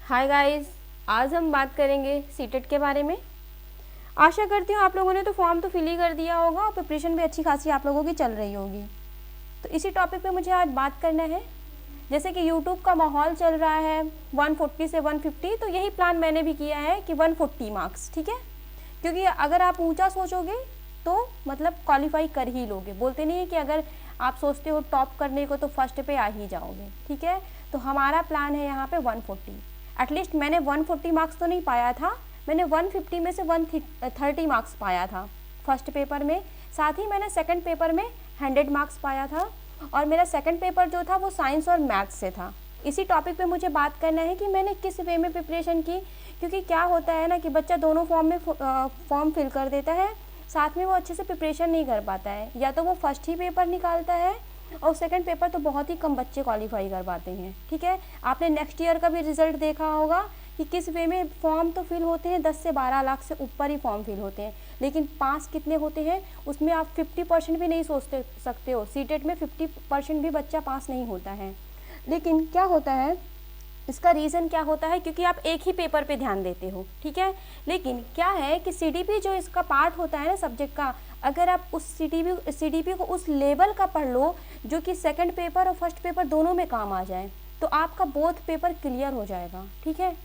Hi guys, आज हम बात करेंगे सीटेट के बारे में। आशा करती हूँ आप लोगों ने तो फॉर्म तो फिल ही कर दिया होगा और प्रिपरेशन भी अच्छी खासी आप लोगों की चल रही होगी। तो इसी टॉपिक पे मुझे आज बात करना है। जैसे कि यूट्यूब का माहौल चल रहा है 140 से 150, तो यही प्लान मैंने भी किया है कि 140 मार्क्स, ठीक है। क्योंकि अगर आप ऊंचा सोचोगे तो मतलब क्वालिफाई कर ही लोगे। बोलते नहीं है कि अगर आप सोचते हो टॉप करने को तो फर्स्ट पे आ ही जाओगे, ठीक है। तो हमारा प्लान है यहाँ पे 140। एटलीस्ट मैंने 140 मार्क्स तो नहीं पाया था, मैंने 150 में से 130 मार्क्स पाया था फर्स्ट पेपर में। साथ ही मैंने सेकंड पेपर में 100 मार्क्स पाया था और मेरा सेकंड पेपर जो था वो साइंस और मैथ्स से था। इसी टॉपिक पे मुझे बात करना है कि मैंने किस वे में प्रिपरेशन की। क्योंकि क्या होता है ना कि बच्चा दोनों फॉर्म फिल कर देता है, साथ में वो अच्छे से प्रिपरेशन नहीं कर पाता है। या तो वो फर्स्ट ही पेपर निकालता है और सेकंड पेपर तो बहुत ही कम बच्चे क्वालिफाई कर पाते हैं, ठीक है। आपने नेक्स्ट ईयर का भी रिजल्ट देखा होगा कि किस वे में फॉर्म तो फिल होते हैं, 10 से 12 लाख से ऊपर ही फॉर्म फिल होते हैं, लेकिन पास कितने होते हैं उसमें आप 50% भी नहीं सोच सकते हो। सीटेट में 50% भी बच्चा पास नहीं होता है। लेकिन क्या होता है, इसका रीज़न क्या होता है, क्योंकि आप एक ही पेपर पे ध्यान देते हो, ठीक है। लेकिन क्या है कि सीडीपी जो इसका पार्ट होता है ना सब्जेक्ट का, अगर आप उस सीडीपी को उस लेवल का पढ़ लो जो कि सेकंड पेपर और फर्स्ट पेपर दोनों में काम आ जाए, तो आपका बोथ पेपर क्लियर हो जाएगा, ठीक है।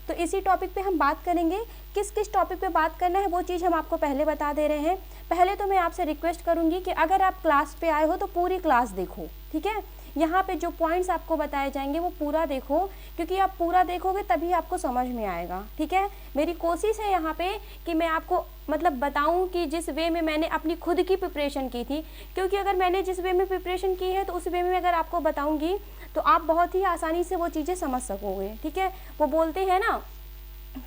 तो इसी टॉपिक पे हम बात करेंगे। किस किस टॉपिक पे बात करना है वो चीज़ हम आपको पहले बता दे रहे हैं। पहले तो मैं आपसे रिक्वेस्ट करूँगी कि अगर आप क्लास पे आए हो तो पूरी क्लास देखो, ठीक है। यहाँ पे जो पॉइंट्स आपको बताए जाएंगे वो पूरा देखो, क्योंकि आप पूरा देखोगे तभी आपको समझ में आएगा, ठीक है। मेरी कोशिश है यहाँ पे कि मैं आपको मतलब बताऊँ कि जिस वे में मैंने अपनी खुद की प्रिपरेशन की थी, क्योंकि अगर मैंने जिस वे में प्रिपरेशन की है तो उस वे में अगर आपको बताऊँगी तो आप बहुत ही आसानी से वो चीज़ें समझ सकोगे, ठीक है। वो बोलते हैं ना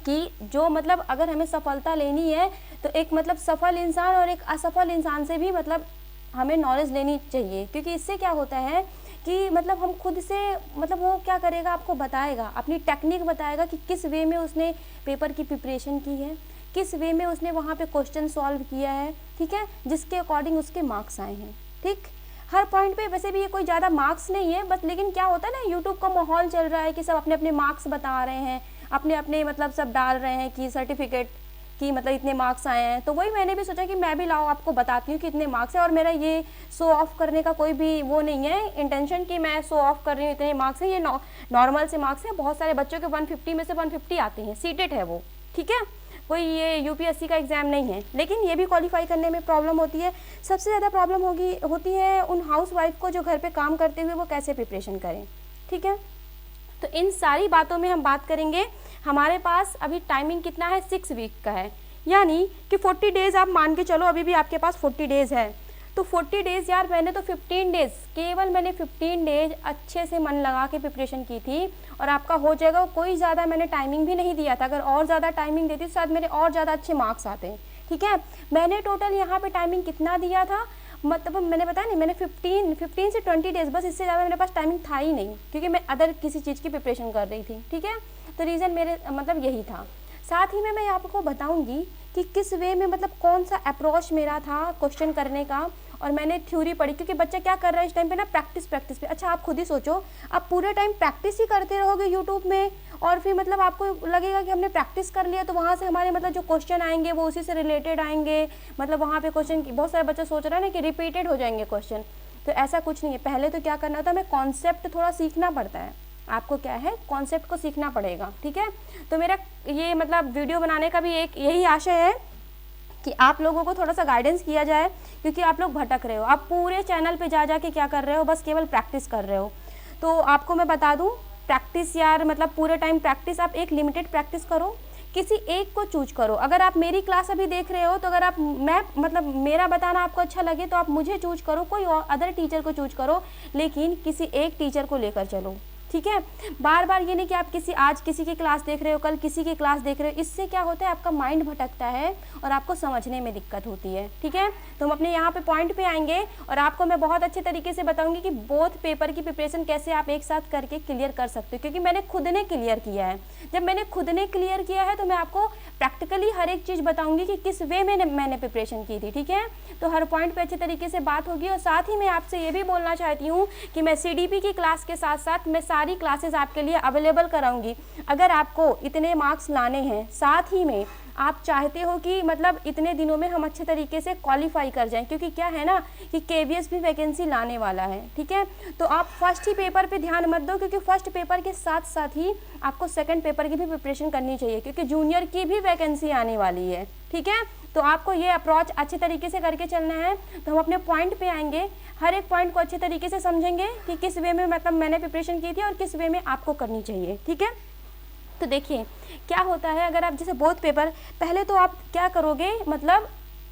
कि जो मतलब अगर हमें सफलता लेनी है तो एक मतलब सफल इंसान और एक असफल इंसान से भी मतलब हमें नॉलेज लेनी चाहिए। क्योंकि इससे क्या होता है कि मतलब हम खुद से मतलब वो क्या करेगा, आपको बताएगा, अपनी टेक्निक बताएगा कि किस वे में उसने पेपर की प्रिपरेशन की है, किस वे में उसने वहाँ पे क्वेश्चन सॉल्व किया है, ठीक है, जिसके अकॉर्डिंग उसके मार्क्स आए हैं, ठीक। हर पॉइंट पे वैसे भी ये कोई ज़्यादा मार्क्स नहीं है बस, लेकिन क्या होता है ना, यूट्यूब का माहौल चल रहा है कि सब अपने अपने मार्क्स बता रहे हैं, अपने अपने मतलब सब डाल रहे हैं कि सर्टिफिकेट कि मतलब इतने मार्क्स आए हैं। तो वही मैंने भी सोचा कि मैं भी लाओ आपको बताती हूँ कि इतने मार्क्स है। और मेरा ये शो ऑफ करने का कोई भी वो नहीं है इंटेंशन कि मैं शो ऑफ कर रही हूँ इतने मार्क्स हैं। ये नॉर्मल से मार्क्स हैं। बहुत सारे बच्चों के 150 में से 150 आते हैं, सीटेट है वो, ठीक है। कोई ये यूपीएससी का एग्ज़ाम नहीं है, लेकिन ये भी क्वालिफाई करने में प्रॉब्लम होती है। सबसे ज़्यादा प्रॉब्लम होती है उन हाउस वाइफ को जो घर पे काम करते हुए वो कैसे प्रिपरेशन करें, ठीक है। तो इन सारी बातों में हम बात करेंगे। हमारे पास अभी टाइमिंग कितना है, 6 वीक का है, यानी कि 40 डेज़ आप मान के चलो, अभी भी आपके पास 40 डेज़ है। तो 40 डेज़ यार, मैंने तो 15 डेज़, केवल मैंने 15 डेज़ अच्छे से मन लगा के प्रिपरेशन की थी और आपका हो जाएगा। कोई ज़्यादा मैंने टाइमिंग भी नहीं दिया था, अगर और ज़्यादा टाइमिंग देती तो शायद मेरे और ज़्यादा अच्छे मार्क्स आते हैं, ठीक है। मैंने टोटल यहाँ पे टाइमिंग कितना दिया था, मतलब मैंने बताया नहीं, मैंने 15 से 20 डेज़, बस इससे ज़्यादा मेरे पास टाइमिंग था ही नहीं, क्योंकि मैं अदर किसी चीज़ की प्रिपरेशन कर रही थी, ठीक है। तो रीज़न मेरे मतलब यही था। साथ ही में मैं आपको बताऊंगी कि किस वे में मतलब कौन सा अप्रोच मेरा था क्वेश्चन करने का। और मैंने थ्योरी पढ़ी, क्योंकि बच्चा क्या कर रहा है इस टाइम पे ना, प्रैक्टिस पे। अच्छा आप खुद ही सोचो, आप पूरे टाइम प्रैक्टिस ही करते रहोगे यूट्यूब में और फिर मतलब आपको लगेगा कि हमने प्रैक्टिस कर लिया तो वहाँ से हमारे मतलब जो क्वेश्चन आएंगे वो उसी से रिलेटेड आएंगे। मतलब वहाँ पे क्वेश्चन, बहुत सारे बच्चे सोच रहे हैं ना कि रिपीटेड हो जाएंगे क्वेश्चन, तो ऐसा कुछ नहीं है। पहले तो क्या करना होता है, हमें कॉन्सेप्ट थोड़ा सीखना पड़ता है। आपको क्या है, कॉन्सेप्ट को सीखना पड़ेगा, ठीक है। तो मेरा ये मतलब वीडियो बनाने का भी एक यही आशय है कि आप लोगों को थोड़ा सा गाइडेंस किया जाए, क्योंकि आप लोग भटक रहे हो। आप पूरे चैनल पे जा के क्या कर रहे हो, बस केवल प्रैक्टिस कर रहे हो। तो आपको मैं बता दूं, प्रैक्टिस यार मतलब पूरे टाइम प्रैक्टिस, आप एक लिमिटेड प्रैक्टिस करो, किसी एक को चूज करो। अगर आप मेरी क्लास अभी देख रहे हो तो अगर आप मैं मतलब मेरा बताना आपको अच्छा लगे तो आप मुझे चूज करो, कोई और अदर टीचर को चूज करो, लेकिन किसी एक टीचर को लेकर चलो, ठीक है। बार बार ये नहीं कि आप आज किसी की क्लास देख रहे हो, कल किसी की क्लास देख रहे हो। इससे क्या होता है, आपका माइंड भटकता है और आपको समझने में दिक्कत होती है, ठीक है। तो हम अपने यहाँ पे पॉइंट पे आएंगे और आपको मैं बहुत अच्छे तरीके से बताऊंगी कि बोथ पेपर की प्रिपरेशन कैसे आप एक साथ करके क्लियर कर सकते हो, क्योंकि मैंने खुद ने क्लियर किया है। जब मैंने खुद ने क्लियर किया है तो मैं आपको प्रैक्टिकली हर एक चीज़ बताऊंगी कि किस वे में मैंने प्रिपरेशन की थी, ठीक है। तो हर पॉइंट पे अच्छे तरीके से बात होगी। और साथ ही मैं आपसे ये भी बोलना चाहती हूँ कि मैं CDP की क्लास के साथ साथ मैं सारी क्लासेस आपके लिए अवेलेबल कराऊंगी। अगर आपको इतने मार्क्स लाने हैं, साथ ही में आप चाहते हो कि मतलब इतने दिनों में हम अच्छे तरीके से क्वालिफाई कर जाएं, क्योंकि क्या है ना कि KVS भी वैकेंसी लाने वाला है, ठीक है। तो आप फर्स्ट ही पेपर पे ध्यान मत दो, क्योंकि फर्स्ट पेपर के साथ साथ ही आपको सेकंड पेपर की भी प्रिपरेशन करनी चाहिए, क्योंकि जूनियर की भी वैकेंसी आने वाली है, ठीक है। तो आपको ये अप्रोच अच्छे तरीके से करके चलना है। तो हम अपने पॉइंट पे आएंगे, हर एक पॉइंट को अच्छे तरीके से समझेंगे कि किस वे में मतलब मैंने प्रिपरेशन की थी और किस वे में आपको करनी चाहिए, ठीक है। तो देखिए क्या होता है, अगर आप जैसे बोथ पेपर, पहले तो आप क्या करोगे, मतलब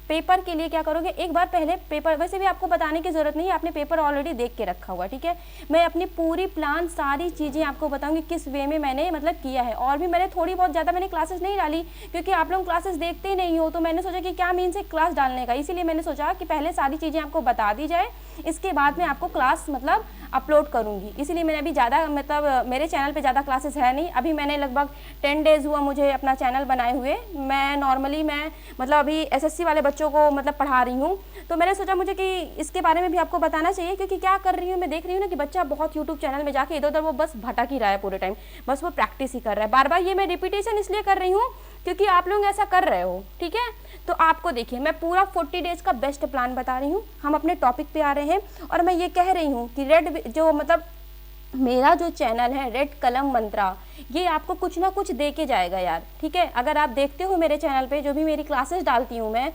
पेपर के लिए क्या करोगे, एक बार पहले पेपर, वैसे भी आपको बताने की ज़रूरत नहीं है, आपने पेपर ऑलरेडी देख के रखा हुआ, ठीक है। मैं अपनी पूरी प्लान सारी चीज़ें आपको बताऊंगी किस वे में मैंने मतलब किया है। और भी मैंने थोड़ी बहुत ज़्यादा मैंने क्लासेस नहीं डाली, क्योंकि आप लोग क्लासेस देखते ही नहीं हो, तो मैंने सोचा कि क्या मीन्स है क्लास डालने का, इसीलिए मैंने सोचा कि पहले सारी चीज़ें आपको बता दी जाए, इसके बाद में आपको क्लास मतलब अपलोड करूँगी। इसीलिए मैंने अभी ज़्यादा मतलब मेरे चैनल पे ज़्यादा क्लासेस है नहीं, अभी मैंने लगभग 10 डेज़ हुआ मुझे अपना चैनल बनाए हुए। मैं नॉर्मली मतलब अभी SSC वाले बच्चों को मतलब पढ़ा रही हूँ, तो मैंने सोचा मुझे कि इसके बारे में भी आपको बताना चाहिए, क्योंकि क्या कर रही हूँ मैं देख रही हूँ ना कि बच्चा बहुत यूट्यूब चैनल में जाके इधर उधर वो बस भटक ही रहा है पूरे टाइम, बस वो प्रैक्टिस ही कर रहा है बार बार। ये मैं रिपीटेशन इसलिए कर रही हूँ क्योंकि आप लोग ऐसा कर रहे हो, ठीक है। तो आपको देखिए मैं पूरा 40 डेज़ का बेस्ट प्लान बता रही हूँ। हम अपने टॉपिक पे आ रहे हैं और मैं ये कह रही हूँ कि रेड जो मतलब मेरा जो चैनल है रेड कलम मंत्रा, ये आपको कुछ ना कुछ दे के जाएगा यार, ठीक है। अगर आप देखते हो मेरे चैनल पे जो भी मेरी क्लासेस डालती हूँ मैं,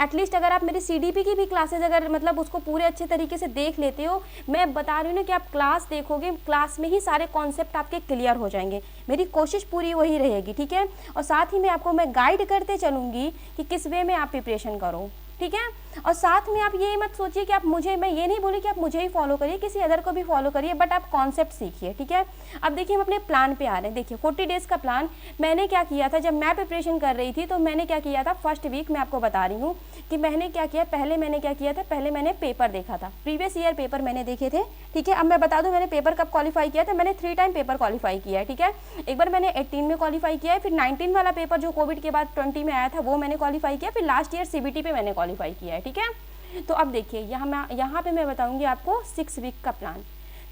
एटलीस्ट अगर आप मेरी CDP की भी क्लासेस अगर मतलब उसको पूरे अच्छे तरीके से देख लेते हो, मैं बता रही हूँ ना कि आप क्लास देखोगे, क्लास में ही सारे कॉन्सेप्ट आपके क्लियर हो जाएंगे। मेरी कोशिश पूरी वही रहेगी, ठीक है। और साथ ही में आपको मैं गाइड करते चलूँगी कि किस वे में आप प्रिपरेशन करो, ठीक है। और साथ में आप ये मत सोचिए कि आप मुझे, मैं ये नहीं बोली कि आप मुझे ही फॉलो करिए, किसी अदर को भी फॉलो करिए, बट आप कॉन्सेप्ट सीखिए, ठीक है। अब देखिए हम अपने प्लान पे आ रहे हैं। देखिए 40 डेज़ का प्लान मैंने क्या किया था, जब मैं प्रिपरेशन कर रही थी तो मैंने क्या किया था, फर्स्ट वीक मैं आपको बता रही हूँ कि मैंने क्या किया। पहले मैंने क्या किया था, पहले मैंने पेपर देखा था, प्रीवियस ईयर पेपर मैंने देखे थे, ठीक है। अब मैं बता दूँ मैंने पेपर कब क्वालिफाई किया था, मैंने 3 टाइम पेपर क्वालिफाई किया है, ठीक है। एक बार मैंने 18 में क्वालिफाई किया है, फिर 19 वाला पेपर जो कोविड के बाद 20 में आया था वो मैंने क्वालिफाई किया, फिर लास्ट ईयर CBT पे मैंने क्वालिफाई किया है, ठीक है। तो अब देखिए यहाँ पे मैं बताऊंगी आपको 6 वीक का प्लान।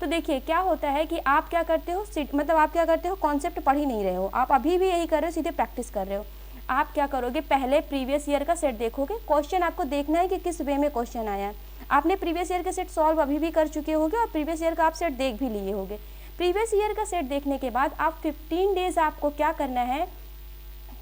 तो देखिए क्या होता है कि आप क्या करते हो, मतलब आप क्या करते हो, कॉन्सेप्ट पढ़ ही नहीं रहे हो, आप अभी भी यही कर रहे हो, सीधे प्रैक्टिस कर रहे हो। आप क्या करोगे, पहले प्रीवियस ईयर का सेट देखोगे, क्वेश्चन आपको देखना है कि किस वे में क्वेश्चन आया है। आपने प्रीवियस ईयर का सेट सॉल्व अभी भी कर चुके होगे और प्रीवियस ईयर का आप सेट देख भी लिए होगे। प्रीवियस ईयर का सेट देखने के बाद आप 15 डेज़ आपको क्या करना है,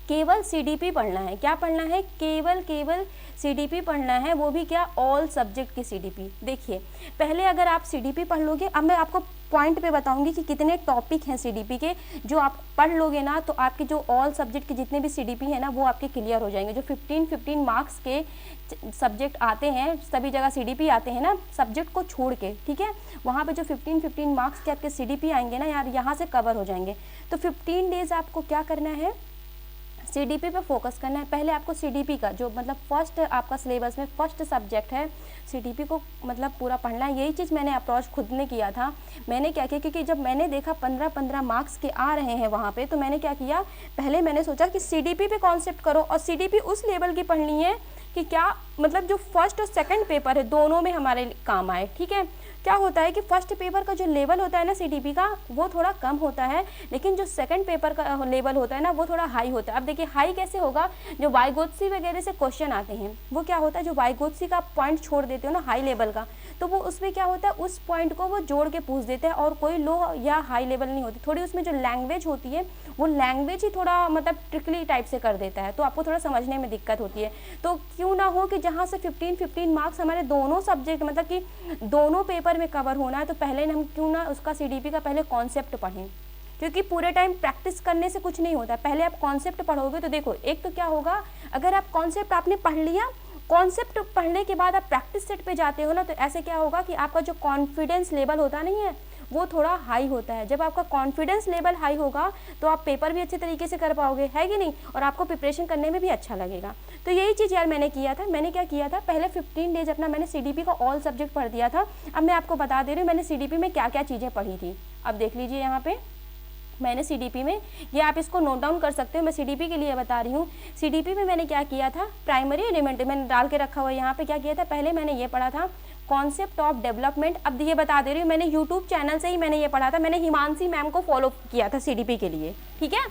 केवल CDP पढ़ना है। क्या पढ़ना है, केवल CDP पढ़ना है, वो भी क्या, ऑल सब्जेक्ट की CDP। देखिए पहले अगर आप CDP पढ़ लोगे, अब मैं आपको पॉइंट पे बताऊंगी कि कितने टॉपिक हैं CDP के, जो आप पढ़ लोगे ना तो आपके जो ऑल सब्जेक्ट के जितने भी CDP है ना वो आपके क्लियर हो जाएंगे। जो 15 मार्क्स के सब्जेक्ट आते हैं, सभी जगह CDP आते हैं ना सब्जेक्ट को छोड़ के, ठीक है, वहाँ पे जो 15 मार्क्स के आपके CDP आएंगे ना यार, यहाँ से कवर हो जाएंगे। तो 15 डेज़ आपको क्या करना है, CDP पे फोकस करना है। पहले आपको CDP का जो मतलब फर्स्ट आपका सिलेबस में फर्स्ट सब्जेक्ट है, CDP को मतलब पूरा पढ़ना है। यही चीज़ मैंने अप्रोच खुद ने किया था। मैंने क्या किया, क्योंकि जब मैंने देखा 15 मार्क्स के आ रहे हैं वहाँ पे, तो मैंने क्या किया, पहले मैंने सोचा कि CDP पे कॉन्सेप्ट करो, और CDP उस लेवल की पढ़नी है कि क्या मतलब जो फर्स्ट और सेकंड पेपर है दोनों में हमारे काम आए, ठीक है। क्या होता है कि फर्स्ट पेपर का जो लेवल होता है ना CDP का, वो थोड़ा कम होता है, लेकिन जो सेकंड पेपर का लेवल होता है ना वो थोड़ा हाई होता है। अब देखिए हाई कैसे होगा, जो वाइगोत्सी वगैरह से क्वेश्चन आते हैं, वो क्या होता है, जो वाइगोत्सी का पॉइंट छोड़ देते हो ना हाई लेवल का, तो वो उसमें क्या होता है, उस पॉइंट को वो जोड़ के पूछ देते हैं, और कोई लो या हाई लेवल नहीं होती, थोड़ी उसमें जो लैंग्वेज होती है वो लैंग्वेज ही थोड़ा मतलब ट्रिकली टाइप से कर देता है, तो आपको थोड़ा समझने में दिक्कत होती है। तो क्यों ना हो कि जहाँ से 15 मार्क्स हमारे दोनों सब्जेक्ट मतलब कि दोनों पेपर में कवर होना है, तो पहले हम क्यों ना उसका CDP का पहले कॉन्सेप्ट पढ़ें, क्योंकि पूरे टाइम प्रैक्टिस करने से कुछ नहीं होता। पहले आप कॉन्सेप्ट पढ़ोगे तो देखो एक तो क्या होगा, अगर आप कॉन्सेप्ट आपने पढ़ लिया, कॉन्सेप्ट पढ़ने के बाद आप प्रैक्टिस सेट पे जाते हो ना, तो ऐसे क्या होगा कि आपका जो कॉन्फिडेंस लेवल होता नहीं है वो थोड़ा हाई होता है। जब आपका कॉन्फिडेंस लेवल हाई होगा तो आप पेपर भी अच्छे तरीके से कर पाओगे, है कि नहीं, और आपको प्रिपरेशन करने में भी अच्छा लगेगा। तो यही चीज़ यार मैंने किया था। मैंने क्या किया था, पहले 15 डेज अपना मैंने CDP का ऑल सब्जेक्ट पढ़ दिया था। अब मैं आपको बता दे रही हूँ मैंने CDP में क्या क्या चीज़ें पढ़ी थी। अब देख लीजिए यहाँ पे मैंने सीडीपी में, ये आप इसको नोट डाउन कर सकते हो, मैं सीडीपी के लिए बता रही हूँ। सीडीपी में मैंने क्या किया था, प्राइमरी एलिमेंट मैंने डाल के रखा हुआ है यहाँ पे। क्या किया था, पहले मैंने ये पढ़ा था कॉन्सेप्ट ऑफ डेवलपमेंट। अब ये बता दे रही हूँ, मैंने यूट्यूब चैनल से ही मैंने ये पढ़ा था, मैंने हिमांशी मैम को फॉलो किया था सीडीपी के लिए, ठीक है।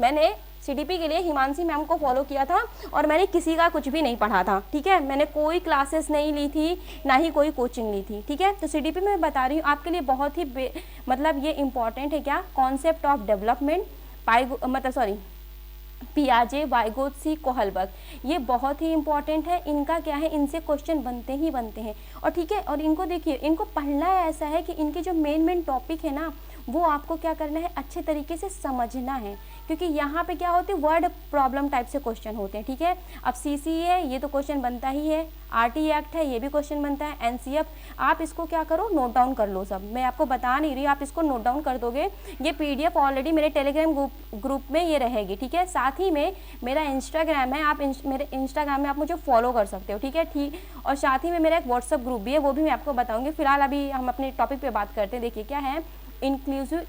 मैंने सीडीपी के लिए हिमांशी मैम को फॉलो किया था और मैंने किसी का कुछ भी नहीं पढ़ा था, ठीक है। मैंने कोई क्लासेस नहीं ली थी, ना ही कोई कोचिंग ली थी, ठीक है। तो सीडीपी में बता रही हूँ आपके लिए बहुत ही मतलब ये इंपॉर्टेंट है। क्या, कॉन्सेप्ट ऑफ डेवलपमेंट, पियाजे, वाइगोत्स्की, कोहलबर्ग, ये बहुत ही इंपॉर्टेंट है। इनका क्या है, इनसे क्वेश्चन बनते ही बनते हैं, और ठीक है। और इनको देखिए, इनको पढ़ना ऐसा है कि इनके जो मेन टॉपिक है ना, वो आपको क्या करना है, अच्छे तरीके से समझना है, क्योंकि यहाँ पे क्या होती है, वर्ड प्रॉब्लम टाइप से क्वेश्चन होते हैं, ठीक है। अब सीसीए है, ये तो क्वेश्चन बनता ही है। आरटी एक्ट है, ये भी क्वेश्चन बनता है। एनसीएफ, आप इसको क्या करो, नोट डाउन कर लो सब, मैं आपको बता नहीं रही, आप इसको नोट डाउन कर दोगे। ये पीडीएफ ऑलरेडी मेरे टेलीग्राम ग्रुप में ये रहेगी, ठीक है। साथ ही में मेरा इंस्टाग्राम है, आप मेरे इंस्टाग्राम में आप मुझे फॉलो कर सकते हो, ठीक है, ठीक। और साथ ही में मेरा एक व्हाट्सअप ग्रुप भी है, वो भी मैं आपको बताऊँगी। फिलहाल अभी हम अपने टॉपिक पर बात करते हैं। देखिए क्या है, इंक्लूसिव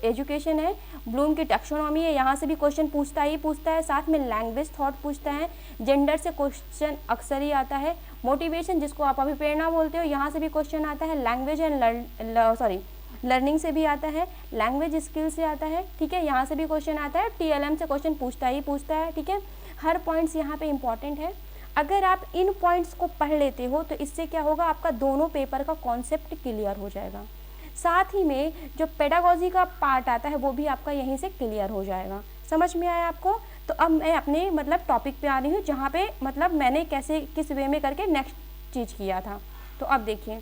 एजुकेशन है, ब्लूम की टैक्सोनॉमी है, यहाँ से भी क्वेश्चन पूछता है। साथ में लैंग्वेज थॉट पूछता है, जेंडर से क्वेश्चन अक्सर ही आता है। मोटिवेशन, जिसको आप अभिप्रेरणा बोलते हो, यहाँ से भी क्वेश्चन आता है। लैंग्वेज एंड लर्निंग से भी आता है। लैंग्वेज स्किल से आता है, ठीक है, यहाँ से भी क्वेश्चन आता है। टीएलएम से क्वेश्चन पूछता है, ठीक है। हर पॉइंट्स यहाँ पे इंपॉर्टेंट है। अगर आप इन पॉइंट्स को पढ़ लेते हो तो इससे क्या होगा, आपका दोनों पेपर का कॉन्सेप्ट क्लियर हो जाएगा। साथ ही में जो पेडागोजी का पार्ट आता है, वो भी आपका यहीं से क्लियर हो जाएगा। समझ में आया आपको? तो अब मैं अपने मतलब टॉपिक पे आ रही हूँ, जहाँ पे मतलब मैंने कैसे किस वे में करके नेक्स्ट चीज़ किया था। तो अब देखिए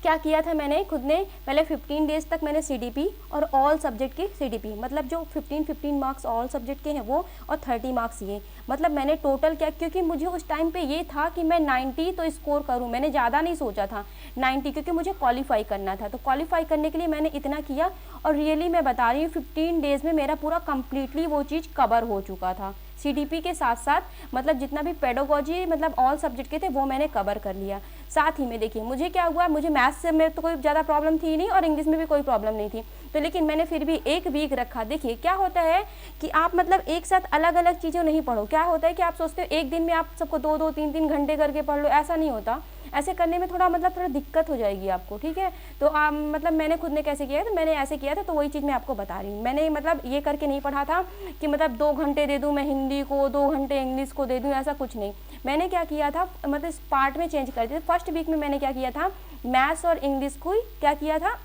क्या किया था मैंने खुद ने। पहले 15 डेज तक मैंने सीडीपी और ऑल सब्जेक्ट की सीडीपी, मतलब जो 15 मार्क्स ऑल सब्जेक्ट के हैं वो, और 30 मार्क्स ये, मतलब मैंने टोटल क्या, क्योंकि मुझे उस टाइम पे ये था कि मैं 90 तो स्कोर करूं, मैंने ज़्यादा नहीं सोचा था 90, क्योंकि मुझे क्वालिफाई करना था। तो क्वालिफाई करने के लिए मैंने इतना किया, और रियली मैं बता रही हूँ 15 डेज़ में मेरा पूरा कम्प्लीटली वो चीज़ कवर हो चुका था। सीडीपी के साथ साथ मतलब जितना भी पेडागोजी मतलब ऑल सब्जेक्ट के थे वो मैंने कवर कर लिया। साथ ही में देखिए मुझे क्या हुआ, मुझे मैथ्स से मेरे तो कोई ज़्यादा प्रॉब्लम थी नहीं, और इंग्लिश में भी कोई प्रॉब्लम नहीं थी, तो लेकिन मैंने फिर भी एक वीक रखा। देखिए क्या होता है कि आप मतलब एक साथ अलग अलग चीज़ें नहीं पढ़ो। क्या होता है कि आप सोचते हो एक दिन में आप सबको 2-2, 3-3 घंटे करके पढ़ लो, ऐसा नहीं होता। ऐसे करने में थोड़ा दिक्कत हो जाएगी आपको, ठीक है। तो मतलब मैंने खुद ने कैसे किया, तो मैंने ऐसे किया था, तो वही चीज़ मैं आपको बता रही हूँ। मैंने मतलब ये करके नहीं पढ़ा था कि मतलब 2 घंटे दे दूँ मैं हिंदी को, 2 घंटे इंग्लिश को दे दूँ, ऐसा कुछ नहीं। मैंने क्या किया था, मतलब इस पार्ट में चेंज कर दिया। फर्स्ट वीक में मैंने क्या किया था, मैथ्स और इंग्लिश को ही क्या किया था,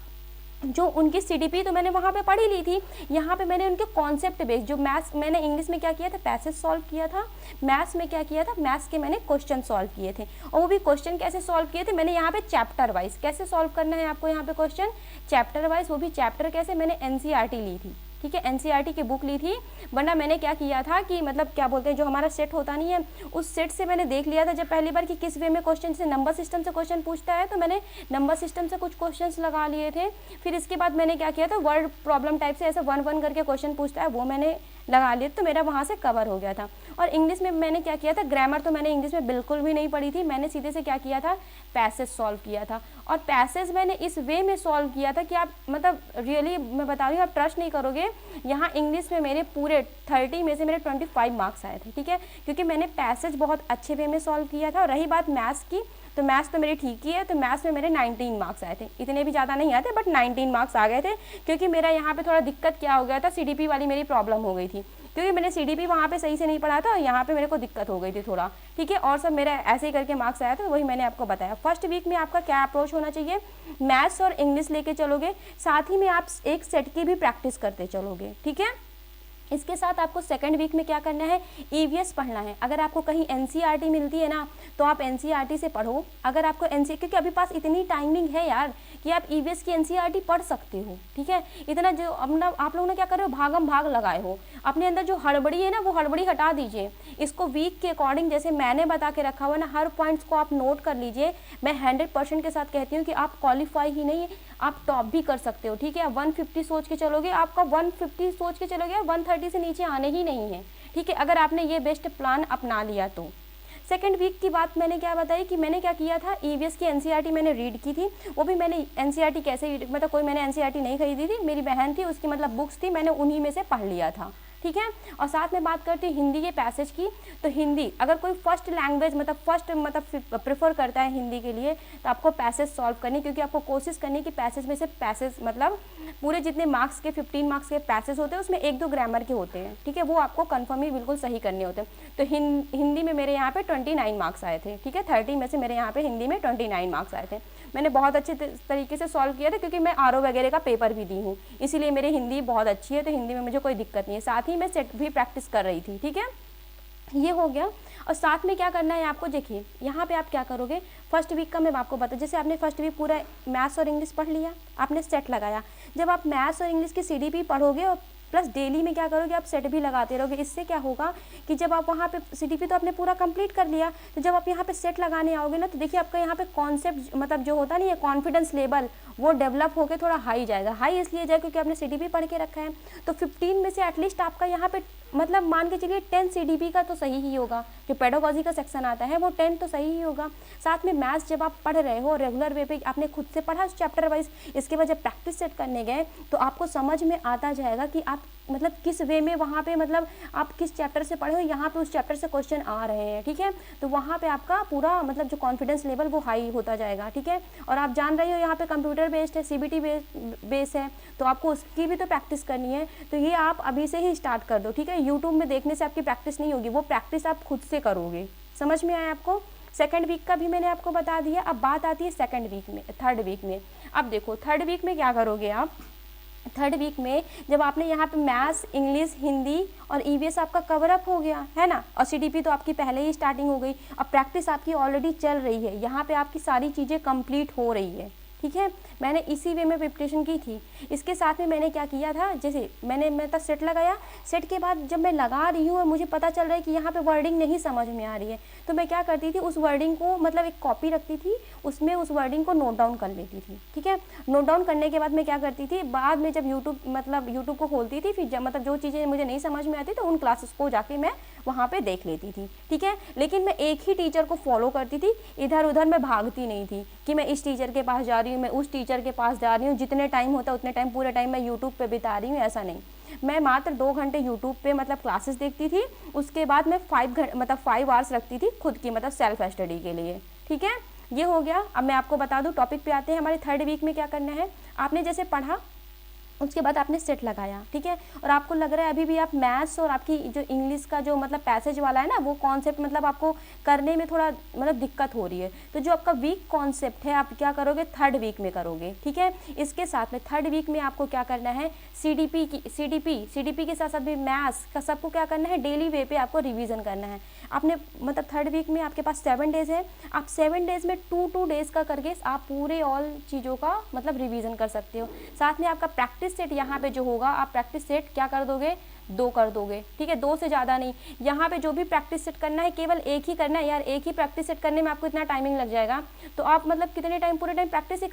जो उनकी सीडीपी तो मैंने वहाँ पे पढ़ी ली थी, यहाँ पे मैंने उनके कॉन्सेप्ट बेस्ड, जो मैथ्स मैंने इंग्लिश में क्या किया था, पैसेज सॉल्व किया था। मैथ्स में क्या किया था, मैथ्स के मैंने क्वेश्चन सॉल्व किए थे, और वो भी क्वेश्चन कैसे सॉल्व किए थे, मैंने यहाँ पे चैप्टर वाइज कैसे सॉल्व करना है आपको, यहाँ पे क्वेश्चन चैप्टर वाइज, वो भी चैप्टर कैसे, मैंने एनसीईआरटी ली थी, ठीक है, एनसीईआरटी की बुक ली थी। वरना मैंने क्या किया था कि मतलब क्या बोलते हैं, जो हमारा सेट होता नहीं है, उस सेट से मैंने देख लिया था जब पहली बार कि किस वे में क्वेश्चन से, नंबर सिस्टम से क्वेश्चन पूछता है, तो मैंने नंबर सिस्टम से कुछ क्वेश्चंस लगा लिए थे। फिर इसके बाद मैंने क्या किया था, वर्ड प्रॉब्लम टाइप से ऐसे 1-1 करके क्वेश्चन पूछता है, वो मैंने लगा लिए, तो मेरा वहाँ से कवर हो गया था। और इंग्लिश में मैंने क्या किया था, ग्रामर तो मैंने इंग्लिश में बिल्कुल भी नहीं पढ़ी थी, मैंने सीधे से क्या किया था, पैसेज सॉल्व किया था। और पैसेज मैंने इस वे में सॉल्व किया था कि आप मतलब रियली मैं बता रही हूँ, आप ट्रस्ट नहीं करोगे, यहाँ इंग्लिश में मेरे पूरे 30 में से मेरे 25 मार्क्स आए थे, ठीक है, क्योंकि मैंने पैसेज बहुत अच्छे वे में सॉल्व किया था। और रही बात मैथ्स की, तो मैथ्स तो मेरी ठीक ही है, तो मैथ्स में मेरे 19 मार्क्स आए थे, इतने भी ज़्यादा नहीं आए थे, बट 19 मार्क्स आ गए थे। क्योंकि मेरा यहाँ पे थोड़ा दिक्कत क्या हो गया था, सीडीपी वाली मेरी प्रॉब्लम हो गई थी, क्योंकि मैंने सीडीपी वहाँ पे सही से नहीं पढ़ा था, और यहाँ पे मेरे को दिक्कत हो गई थी थोड़ा, ठीक है। और सब मेरा ऐसे ही करके मार्क्स आया था, वही मैंने आपको बताया। फर्स्ट वीक में आपका क्या अप्रोच होना चाहिए, मैथ्स और इंग्लिश लेके चलोगे, साथ ही में आप एक सेट की भी प्रैक्टिस करते चलोगे, ठीक है। इसके साथ आपको सेकंड वीक में क्या करना है, ईवीएस पढ़ना है। अगर आपको कहीं एनसीईआरटी मिलती है ना, तो आप एनसीईआरटी से पढ़ो। अगर आपको क्योंकि अभी पास इतनी टाइमिंग है यार कि आप ईवीएस की एनसीईआरटी पढ़ सकते हो, ठीक है। इतना जो अपना आप लोगों ने क्या कर रहे हो, भागम भाग लगाए हो, अपने अंदर जो हड़बड़ी है ना, वो हड़बड़ी हटा दीजिए। इसको वीक के अकॉर्डिंग जैसे मैंने बता के रखा हुआ ना, हर पॉइंट्स को आप नोट कर लीजिए। मैं 100% के साथ कहती हूँ कि आप क्वालिफाई ही नहीं, आप टॉप भी कर सकते हो, ठीक है। 150 सोच के चलोगे, आपका 150 सोच के चलोगे, 130 से नीचे आने ही नहीं है, ठीक है, अगर आपने ये बेस्ट प्लान अपना लिया तो। सेकंड वीक की बात मैंने क्या बताई कि मैंने क्या किया था, ईवीएस की एनसीईआरटी मैंने रीड की थी। वो भी मैंने एनसीईआरटी कैसे, मतलब कोई मैंने एनसीईआरटी नहीं खरीदी थी, मेरी बहन थी उसकी मतलब बुक्स थी, मैंने उन्हीं में से पढ़ लिया था, ठीक है। और साथ में बात करती हूँ हिंदी के पैसेज की, तो हिंदी अगर कोई फर्स्ट लैंग्वेज मतलब प्रेफर करता है हिंदी के लिए, तो आपको पैसेज सॉल्व करनी, क्योंकि आपको कोशिश करनी कि पैसेज में से पैसेज मतलब पूरे जितने मार्क्स के 15 मार्क्स के पैसेज होते हैं उसमें 1-2 ग्रामर के होते हैं, ठीक है, वो आपको कन्फर्म ही बिल्कुल सही करने होते हैं। तो हिंदी में मेरे यहाँ पे 29 मार्क्स आए थे, ठीक है, 30 में से मेरे यहाँ पे हिंदी में 29 मार्क्स आए थे। मैंने बहुत अच्छे तरीके से सॉल्व किया था, क्योंकि मैं आरओ वगैरह का पेपर भी दी हूँ, इसीलिए मेरी हिंदी बहुत अच्छी है, तो हिंदी में मुझे कोई दिक्कत नहीं है। साथ ही मैं सेट भी प्रैक्टिस कर रही थी, ठीक है, ये हो गया। और साथ में क्या करना है आपको, देखिए यहाँ पे आप क्या करोगे, फर्स्ट वीक का मैं आपको बता, जैसे आपने फर्स्ट वीक पूरा मैथ्स और इंग्लिश पढ़ लिया, आपने सेट लगाया, जब आप मैथ्स और इंग्लिश की सीडीपी पढ़ोगे और प्लस डेली में क्या करोगे, आप सेट भी लगाते रहोगे, इससे क्या होगा कि जब आप वहाँ पे सीडीपी तो आपने पूरा कंप्लीट कर लिया, तो जब आप यहाँ पे सेट लगाने आओगे ना, तो देखिए आपका यहाँ पे कॉन्सेप्ट मतलब जो होता नहीं है कॉन्फिडेंस लेवल, वो डेवलप होकर थोड़ा हाई जाएगा। हाई इसलिए जाए क्योंकि आपने सीडीपी पढ़ के रखा है, तो 15 में से एटलीस्ट आपका यहाँ पे मतलब मान के चलिए 10 सीडीपी का तो सही ही होगा, जो पेडागोजी का सेक्शन आता है वो 10 तो सही ही होगा। साथ में मैथ्स जब आप पढ़ रहे हो रेगुलर वे पे, आपने खुद से पढ़ा चैप्टर वाइज, इसके बाद जब प्रैक्टिस सेट करने गए तो आपको समझ में आता जाएगा कि आप मतलब किस वे में वहाँ पे मतलब आप किस चैप्टर से पढ़े हो, यहाँ पे उस चैप्टर से क्वेश्चन आ रहे हैं, ठीक है, तो वहाँ पे आपका पूरा मतलब जो कॉन्फिडेंस लेवल वो हाई होता जाएगा, ठीक है। और आप जान रहे हो यहाँ पे कंप्यूटर बेस्ड है, सीबीटी बेस है, तो आपको उसकी भी तो प्रैक्टिस करनी है, तो ये आप अभी से ही स्टार्ट कर दो, ठीक है। यूट्यूब में देखने से आपकी प्रैक्टिस नहीं होगी, वो प्रैक्टिस आप खुद से करोगे। समझ में आया आपको? सेकंड वीक का भी मैंने आपको बता दिया। अब बात आती है सेकंड वीक में, थर्ड वीक में। अब देखो थर्ड वीक में क्या करोगे आप, थर्ड वीक में जब आपने यहाँ पे मैथ्स, इंग्लिश, हिंदी और ईवीएस आपका कवर अप हो गया है ना, और सीडीपी तो आपकी पहले ही स्टार्टिंग हो गई, अब प्रैक्टिस आपकी ऑलरेडी चल रही है, यहाँ पे आपकी सारी चीज़ें कंप्लीट हो रही है, ठीक है। मैंने इसी वे में प्रिपरेशन की थी। इसके साथ में मैंने क्या किया था, जैसे मैं तो सेट लगाया, सेट के बाद जब मैं लगा रही हूँ और मुझे पता चल रहा है कि यहाँ पे वर्डिंग नहीं समझ में आ रही है, तो मैं क्या करती थी, उस वर्डिंग को मतलब एक कॉपी रखती थी, उसमें उस वर्डिंग को नोट डाउन कर लेती थी, ठीक है। नोट डाउन करने के बाद मैं क्या करती थी, बाद में जब यूट्यूब को खोलती थी, फिर मतलब जो चीज़ें मुझे नहीं समझ में आती तो उन क्लासेस को जाके मैं वहाँ पे देख लेती थी, ठीक है। लेकिन मैं एक ही टीचर को फॉलो करती थी, इधर उधर मैं भागती नहीं थी कि मैं इस टीचर के पास जा रही हूँ, मैं उस टीचर के पास जा रही हूँ, जितने टाइम होता है उतने टाइम पूरे टाइम मैं यूट्यूब पे बिता रही हूँ, ऐसा नहीं। मैं मात्र 2 घंटे यूट्यूब पे मतलब क्लासेस देखती थी, उसके बाद मैं 5 आवर्स रखती थी खुद की मतलब सेल्फ स्टडी के लिए, ठीक है। ये हो गया। अब मैं आपको बता दूँ, टॉपिक पे आते हैं। हमारे थर्ड वीक में क्या करना है, आपने जैसे पढ़ा उसके बाद आपने सेट लगाया, ठीक है, और आपको लग रहा है अभी भी आप मैथ्स और आपकी जो इंग्लिश का जो मतलब पैसेज वाला है ना, वो कॉन्सेप्ट मतलब आपको करने में थोड़ा मतलब दिक्कत हो रही है, तो जो आपका वीक कॉन्सेप्ट है आप क्या करोगे, थर्ड वीक में करोगे, ठीक है। इसके साथ में थर्ड वीक में आपको क्या करना है, सीडीपी के साथ साथ भी मैथ्स का सबको क्या करना है, डेली वे पे आपको रिवीजन करना है। आपने मतलब थर्ड वीक में आपके पास 7 डेज है, आप 7 डेज में 2 डेज का करके आप पूरे ऑल चीज़ों का मतलब रिवीजन कर सकते हो। साथ में आपका प्रैक्टिस सेट यहाँ पे जो होगा, आप प्रैक्टिस सेट क्या कर दोगे, 2 कर दोगे, ठीक है, 2 से ज़्यादा नहीं। यहाँ पे जो भी प्रैक्टिस सेट करना है केवल एक ही करना है यार, एक ही प्रैक्टिस सेट करने में आपको इतना टाइमिंग लग जाएगा, तो आप मतलब कितने टाइम पूरे टाइम प्रैक्टिस ही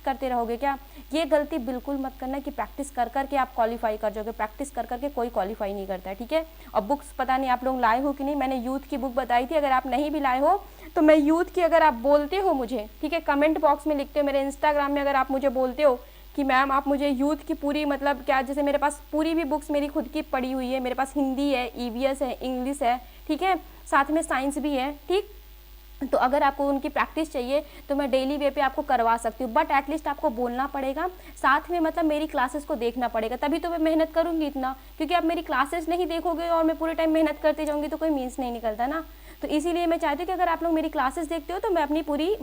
करते रहोगे क्या? ये गलती बिल्कुल मत करना कि प्रैक्टिस कर करके आप क्वालिफाई कर जाओगे, प्रैक्टिस कर करके कोई क्वालिफाई नहीं करता है, ठीक है। और बुक्स पता नहीं आप लोग लाए हो कि नहीं, मैंने यूथ की बुक बताई थी, अगर आप नहीं भी लाए हो तो मैं यूथ की, अगर आप बोलते हो मुझे, ठीक है, कमेंट बॉक्स में लिखते हो, मेरे इंस्टाग्राम में अगर आप मुझे बोलते हो कि मैम आप मुझे यूथ की पूरी मतलब क्या, जैसे मेरे पास पूरी भी बुक्स मेरी खुद की पड़ी हुई है, मेरे पास हिंदी है, ईवीएस है, इंग्लिश है, ठीक है, साथ में साइंस भी है, ठीक, तो अगर आपको उनकी प्रैक्टिस चाहिए तो मैं डेली वे पे आपको करवा सकती हूँ, बट एटलीस्ट आपको बोलना पड़ेगा, साथ में मतलब मेरी क्लासेस को देखना पड़ेगा, तभी तो मैं मेहनत करूँगी इतना, क्योंकि आप मेरी क्लासेस नहीं देखोगे और मैं पूरे टाइम मेहनत करते जाऊँगी तो कोई मीन्स नहीं निकलता ना। तो इसीलिए मैं चाहती हूँ कि अगर आप लोग मेरी क्लासेस देखते हो तो मैं अपनी पूरी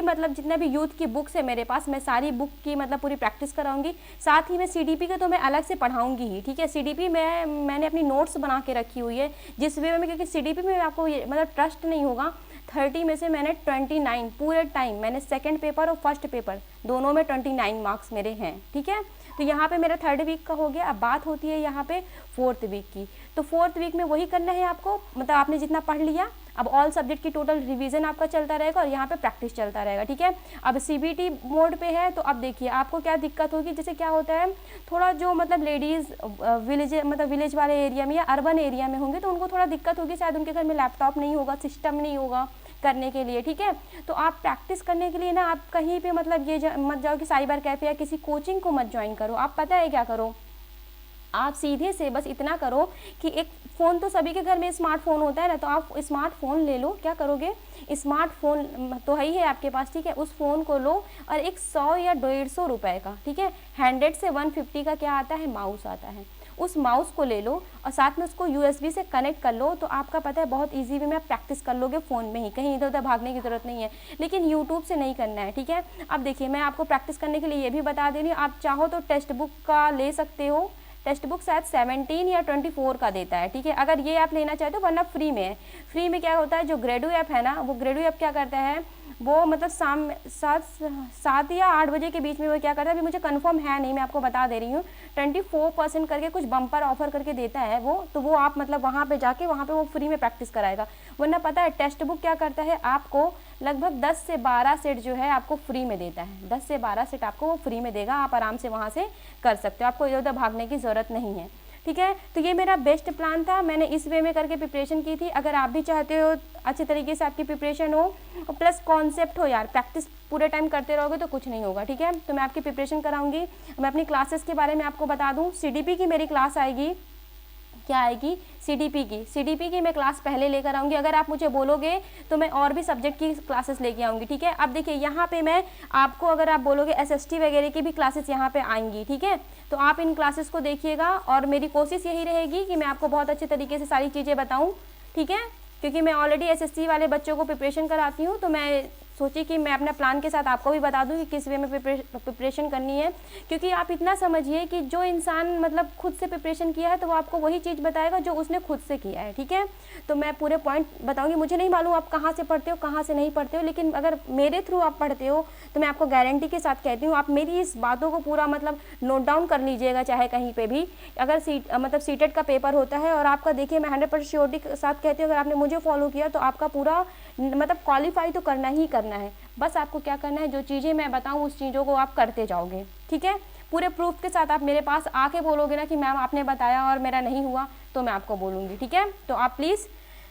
मतलब जितना भी यूथ की बुक्स है मेरे पास, मैं सारी बुक की मतलब पूरी प्रैक्टिस कराऊंगी। साथ ही मैं सीडीपी का तो मैं अलग से पढ़ाऊंगी ही, ठीक है। सीडीपी मैंने अपनी नोट्स बना के रखी हुई है, जिस वे में, क्योंकि सीडीपी में आपको ये मतलब ट्रस्ट नहीं होगा, 30 में से मैंने 29 पूरे टाइम, मैंने सेकेंड पेपर और फर्स्ट पेपर दोनों में 29 मार्क्स मेरे हैं, ठीक है। तो यहाँ पे मेरा 3rd वीक का हो गया। अब बात होती है यहाँ पे 4th वीक की। तो 4th वीक में वही करना है आपको, मतलब आपने जितना पढ़ लिया, अब ऑल सब्जेक्ट की टोटल रिवीजन आपका चलता रहेगा और यहाँ पे प्रैक्टिस चलता रहेगा, ठीक है। अब CBT मोड पे है, तो अब देखिए आपको क्या दिक्कत होगी। जैसे क्या होता है, थोड़ा जो मतलब लेडीज़ विलेज वाले एरिया में या अर्बन एरिया में होंगे तो उनको थोड़ा दिक्कत होगी, शायद उनके घर में लैपटॉप नहीं होगा, सिस्टम नहीं होगा करने के लिए, ठीक है। तो आप प्रैक्टिस करने के लिए ना आप कहीं पे मतलब ये मत जाओ कि साइबर कैफ़े या किसी कोचिंग को मत ज्वाइन करो। आप पता है क्या करो, आप सीधे से बस इतना करो कि एक फ़ोन तो सभी के घर में स्मार्टफोन होता है ना, तो आप स्मार्टफोन ले लो। क्या करोगे, स्मार्टफोन तो है ही है आपके पास, ठीक है। उस फ़ोन को लो और एक 100 या 150 रुपये का, ठीक है, 100 से 150 का क्या आता है, माउस आता है। उस माउस को ले लो और साथ में उसको USB से कनेक्ट कर लो, तो आपका पता है बहुत इजी वे में आप प्रैक्टिस कर लोगे फ़ोन में ही, कहीं इधर उधर भागने की ज़रूरत नहीं है। लेकिन यूट्यूब से नहीं करना है, ठीक है। अब देखिए मैं आपको प्रैक्टिस करने के लिए ये भी बता दे रही हूँ, आप चाहो तो टेक्स्ट बुक का ले सकते हो। टेक्स्ट बुक शायद 17 या 24 का देता है, ठीक है, अगर ये आप लेना चाहते हो, वरना फ्री में है। फ्री में क्या होता है, जो ग्रेडू ऐप है ना, वो ग्रेडू ऐप क्या करता है, वो मतलब शाम 7 या 8 बजे के बीच में वो क्या करता है, अभी मुझे कंफर्म है नहीं, मैं आपको बता दे रही हूँ, 24% करके कुछ बम्पर ऑफर करके देता है वो। तो वो आप मतलब वहाँ पे जाके वहाँ पे वो फ्री में प्रैक्टिस कराएगा। वरना पता है टेक्स्ट बुक क्या करता है, आपको लगभग 10 से 12 सेट जो है आपको फ्री में देता है। 10 से 12 सेट आपको वो फ्री में देगा, आप आराम से वहाँ से कर सकते हो, आपको इधर उधर भागने की ज़रूरत नहीं है, ठीक है। तो ये मेरा बेस्ट प्लान था, मैंने इस वे में करके प्रिपरेशन की थी। अगर आप भी चाहते हो अच्छे तरीके से आपकी प्रिपरेशन हो और प्लस कॉन्सेप्ट हो, यार प्रैक्टिस पूरे टाइम करते रहोगे तो कुछ नहीं होगा, ठीक है। तो मैं आपकी प्रिपरेशन कराऊंगी। मैं अपनी क्लासेस के बारे में आपको बता दूं, CDP की मेरी क्लास आएगी, क्या आएगी, CDP की मैं क्लास पहले लेकर आऊँगी। अगर आप मुझे बोलोगे तो मैं और भी सब्जेक्ट की क्लासेस लेके आऊँगी, ठीक है। अब देखिए यहाँ पे मैं आपको, अगर आप बोलोगे SST वगैरह की भी क्लासेस यहाँ पे आएंगी, ठीक है। तो आप इन क्लासेस को देखिएगा और मेरी कोशिश यही रहेगी कि मैं आपको बहुत अच्छे तरीके से सारी चीज़ें बताऊँ, ठीक है, क्योंकि मैं ऑलरेडी SSC वाले बच्चों को प्रिपरेशन कराती हूँ। तो मैं सोची कि मैं अपना प्लान के साथ आपको भी बता दूं कि किस वे में प्रिपरेशन करनी है। क्योंकि आप इतना समझिए कि जो इंसान मतलब खुद से प्रिपरेशन किया है तो वो आपको वही चीज़ बताएगा जो उसने खुद से किया है, ठीक है। तो मैं पूरे पॉइंट बताऊंगी। मुझे नहीं मालूम आप कहाँ से पढ़ते हो कहाँ से नहीं पढ़ते हो, लेकिन अगर मेरे थ्रू आप पढ़ते हो तो मैं आपको गारंटी के साथ कहती हूँ, आप मेरी इस बातों को पूरा मतलब नोट डाउन कर लीजिएगा, चाहे कहीं पर भी अगर CTET का पेपर होता है और आपका, देखिए मैं 100% श्योरिटी के साथ कहती हूँ, अगर आपने मुझे फॉलो किया तो आपका पूरा मतलब क्वालिफाई तो करना ही करना है। बस आपको क्या करना है, जो चीज़ें मैं बताऊं उस चीज़ों को आप करते जाओगे, ठीक है। पूरे प्रूफ के साथ आप मेरे पास आके बोलोगे ना कि मैम आपने बताया और मेरा नहीं हुआ, तो मैं आपको बोलूँगी, ठीक है। तो आप प्लीज़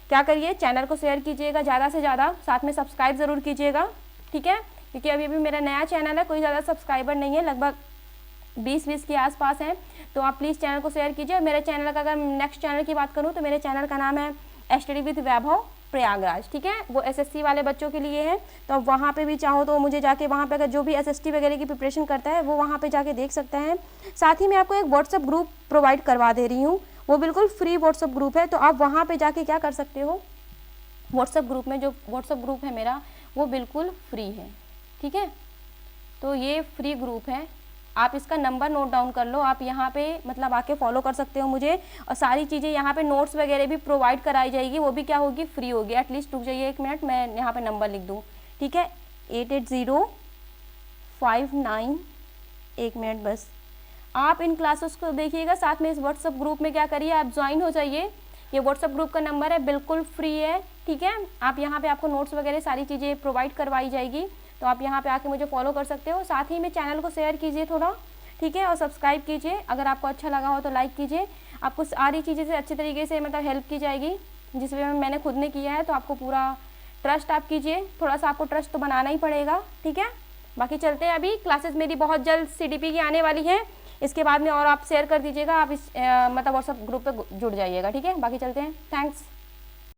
क्या करिए, चैनल को शेयर कीजिएगा ज़्यादा से ज़्यादा, साथ में सब्सक्राइब ज़रूर कीजिएगा, ठीक है। क्योंकि अभी मेरा नया चैनल है, कोई ज़्यादा सब्सक्राइबर नहीं है, लगभग 20 के आसपास हैं। तो आप प्लीज़ चैनल को शेयर कीजिए। मेरे चैनल का, अगर नेक्स्ट चैनल की बात करूँ तो मेरे चैनल का नाम है स्टडी विद वैभव प्रयागराज, ठीक है। वो SSC वाले बच्चों के लिए है। तो अब वहाँ पे भी चाहो तो मुझे जाके वहाँ पे, अगर जो भी SST वगैरह की प्रिपरेशन करता है वो वहाँ पे जाके देख सकता है। साथ ही मैं आपको एक व्हाट्सअप ग्रुप प्रोवाइड करवा दे रही हूँ, वो बिल्कुल फ्री व्हाट्सअप ग्रुप है। तो आप वहाँ पे जाके क्या कर सकते हो, व्हाट्सअप ग्रुप में, जो व्हाट्सअप ग्रुप है मेरा वो बिल्कुल फ्री है, ठीक है। तो ये फ्री ग्रुप है, आप इसका नंबर नोट डाउन कर लो, आप यहाँ पे मतलब आके फॉलो कर सकते हो मुझे। और सारी चीज़ें यहाँ पे नोट्स वगैरह भी प्रोवाइड कराई जाएगी, वो भी क्या होगी, फ्री होगी। एटलीस्ट रुक जाइए 1 मिनट, मैं यहाँ पे नंबर लिख दूँ, ठीक है, 880591, 1 मिनट बस। आप इन क्लासेस को देखिएगा, साथ में इस व्हाट्सअप ग्रुप में क्या करिए, आप ज्वाइन हो जाइए। ये व्हाट्सअप ग्रुप का नंबर है, बिल्कुल फ्री है, ठीक है। आप यहाँ पे आपको नोट्स वगैरह सारी चीज़ें प्रोवाइड करवाई जाएगी, तो आप यहाँ पे आके मुझे फॉलो कर सकते हो। साथ ही में चैनल को शेयर कीजिए थोड़ा, ठीक है, और सब्सक्राइब कीजिए। अगर आपको अच्छा लगा हो तो लाइक कीजिए। आपको सारी चीज़ें से अच्छे तरीके से मतलब हेल्प की जाएगी, जिस वे में मैंने खुद ने किया है। तो आपको पूरा ट्रस्ट आप कीजिए, थोड़ा सा आपको ट्रस्ट तो बनाना ही पड़ेगा, ठीक है। बाकी चलते हैं, अभी क्लासेस मेरी बहुत जल्द CDP की आने वाली है, इसके बाद में और आप शेयर कर दीजिएगा, आप इस मतलब व्हाट्सअप ग्रुप पर जुड़ जाइएगा, ठीक है। बाकी चलते हैं, थैंक्स।